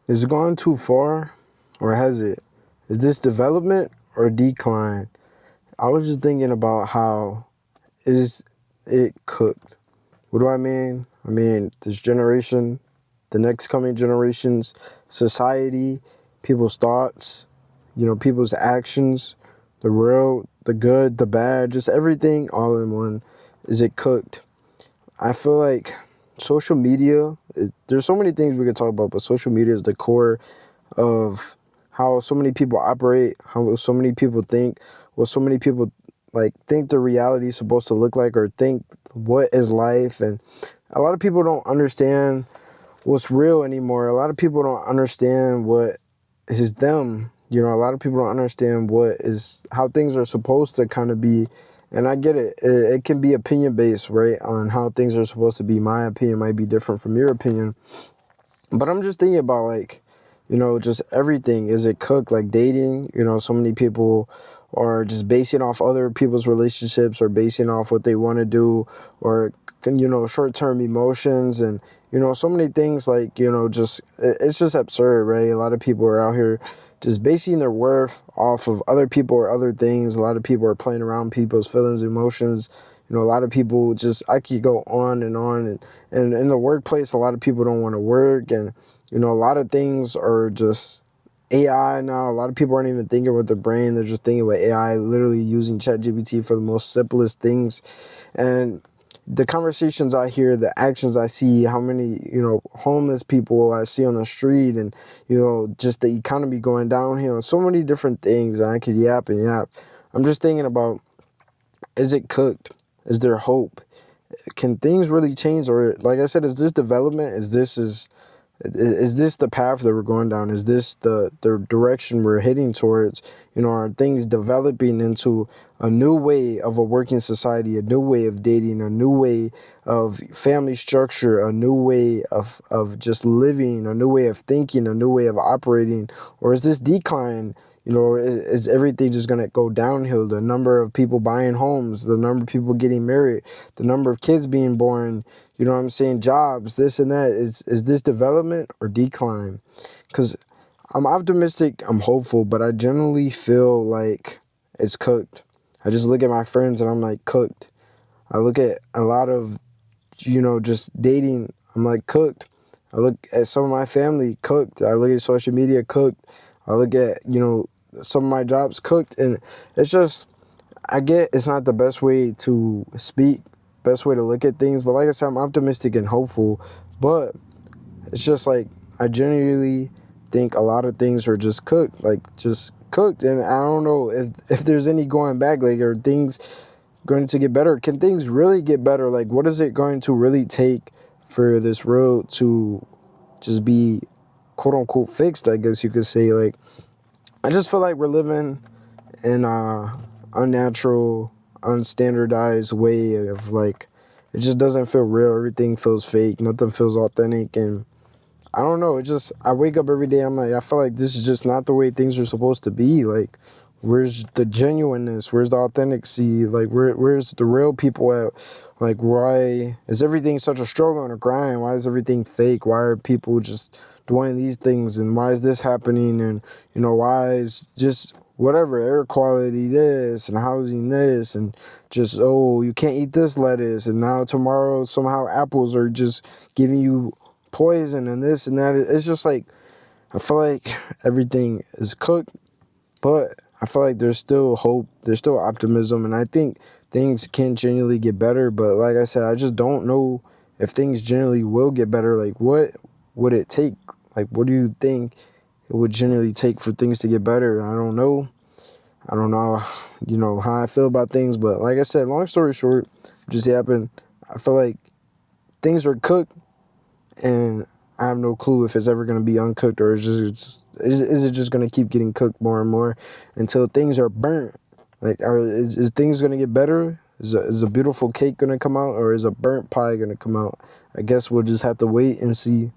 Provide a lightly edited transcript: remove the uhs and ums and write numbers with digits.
Is it gone too far, or has it? Is this development or decline? I was just thinking about how is it cooked. What do I mean? I mean this generation, the next coming generations, society, people's thoughts, people's actions, the real, the good, the bad, just everything all in one. Is it cooked? I feel like social media, there's so many things we could talk about, but social media is the core of how so many people operate, how so many people think, what so many people like think the reality is supposed to look like, or think what is life. And a lot of people don't understand what's real anymore. A lot of people don't understand what is them. A lot of people don't understand what is how things are supposed to kind of be. And I get it. It can be opinion based, right? On how things are supposed to be. My opinion might be different from your opinion. But I'm just thinking about just everything. Is it cooked? Like dating, so many people are just basing off other people's relationships, or basing off what they want to do, or short-term emotions, and so many things, like just it's just absurd, right? A lot of people are out here just basing their worth off of other people or other things. A lot of people are playing around people's feelings, emotions. A lot of people just, I could go on and on. And in the workplace, a lot of people don't want to work. And, a lot of things are just AI now. A lot of people aren't even thinking with their brain. They're just thinking with AI, literally using ChatGPT for the most simplest things. And the conversations I hear, the actions I see, how many, homeless people I see on the street, and, just the economy going downhill, so many different things. And I could yap and yap. I'm just thinking about, is it cooked? Is there hope? Can things really change? Or, like I said, is this development? Is this the path that we're going down? Is this the direction we're heading towards? Are things developing into a new way of a working society, a new way of dating, a new way of family structure, a new way of just living, a new way of thinking, a new way of operating? Or is this decline? Is everything just going to go downhill? The number of people buying homes, the number of people getting married, the number of kids being born, what I'm saying, jobs, this and that. Is this development or decline? Because I'm optimistic, I'm hopeful, but I generally feel like it's cooked. I just look at my friends and I'm like, cooked. I look at a lot of, just dating, I'm like, cooked. I look at some of my family, cooked. I look at social media, cooked. I look at, some of my jobs, cooked. And it's just, I get it's not the best way to speak, best way to look at things. But like I said, I'm optimistic and hopeful. But it's just like, I genuinely think a lot of things are just cooked, like just cooked. And I don't know if there's any going back, like, are things going to get better? Can things really get better? Like, what is it going to really take for this road to just be quote unquote fixed, I guess you could say? Like, I just feel like we're living in a unnatural, unstandardized way of, like, it just doesn't feel real. Everything feels fake. Nothing feels authentic. And I don't know. It just, I wake up every day, I'm like, I feel like this is just not the way things are supposed to be. Like, where's the genuineness? Where's the authenticity? Like, where's the real people at? Like, why is everything such a struggle and a grind? Why is everything fake? Why are people just doing these things? And why is this happening? And, why is just whatever, air quality this and housing this, and just, oh, you can't eat this lettuce. And now tomorrow somehow apples are just giving you poison and this and that. It's just like, I feel like everything is cooked, but I feel like there's still hope, there's still optimism, and I think things can genuinely get better. But like I said, I just don't know if things generally will get better. Like, what would it take? Like, what do you think it would generally take for things to get better? I don't know. I don't know, how I feel about things. But like I said, long story short, just happened. I feel like things are cooked, and I have no clue if it's ever going to be uncooked, or is it just going to keep getting cooked more and more until things are burnt? Like, is things going to get better? Is a beautiful cake going to come out, or is a burnt pie going to come out? I guess we'll just have to wait and see.